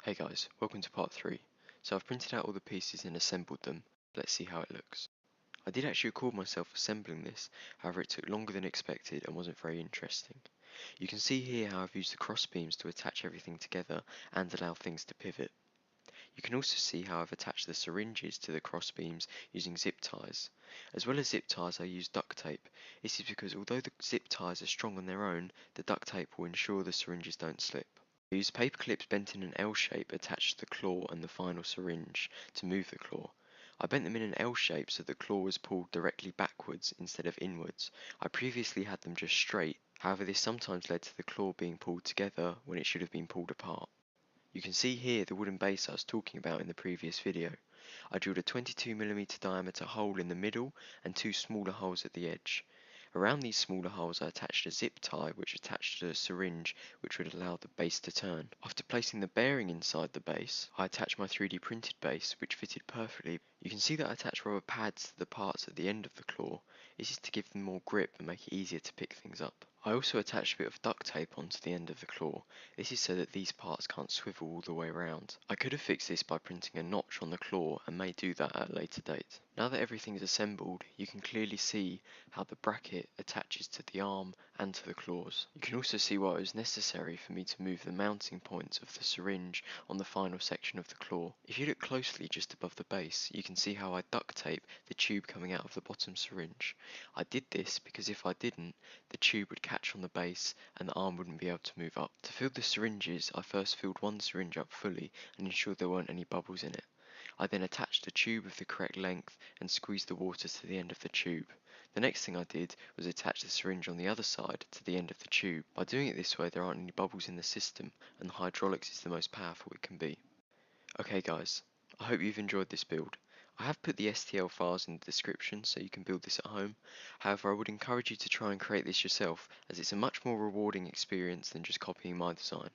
Hey guys, welcome to part 3. So I've printed out all the pieces and assembled them. Let's see how it looks. I did actually record myself assembling this, however it took longer than expected and wasn't very interesting. You can see here how I've used the cross beams to attach everything together and allow things to pivot. You can also see how I've attached the syringes to the cross beams using zip ties. As well as zip ties, I use duct tape. This is because although the zip ties are strong on their own, the duct tape will ensure the syringes don't slip. I used paper clips bent in an L shape attached to the claw and the final syringe to move the claw. I bent them in an L shape so the claw was pulled directly backwards instead of inwards. I previously had them just straight, however this sometimes led to the claw being pulled together when it should have been pulled apart. You can see here the wooden base I was talking about in the previous video. I drilled a 22mm diameter hole in the middle and two smaller holes at the edge. Around these smaller holes I attached a zip tie which attached to a syringe which would allow the base to turn. After placing the bearing inside the base, I attached my 3D printed base which fitted perfectly. You can see that I attached rubber pads to the parts at the end of the claw. This is to give them more grip and make it easier to pick things up. I also attached a bit of duct tape onto the end of the claw. This is so that these parts can't swivel all the way around. I could have fixed this by printing a notch on the claw and may do that at a later date. Now that everything is assembled, you can clearly see how the bracket attaches to the arm and to the claws. You can also see why it was necessary for me to move the mounting points of the syringe on the final section of the claw. If you look closely just above the base, you can see how I duct tape the tube coming out of the bottom syringe. I did this because if I didn't, the tube would catch on the base and the arm wouldn't be able to move up. To fill the syringes, I first filled one syringe up fully and ensured there weren't any bubbles in it. I then attached a tube of the correct length and squeezed the water to the end of the tube. The next thing I did was attach the syringe on the other side to the end of the tube. By doing it this way there aren't any bubbles in the system and the hydraulics is the most powerful it can be. Okay guys, I hope you've enjoyed this build. I have put the STL files in the description so you can build this at home. However, I would encourage you to try and create this yourself as it's a much more rewarding experience than just copying my design.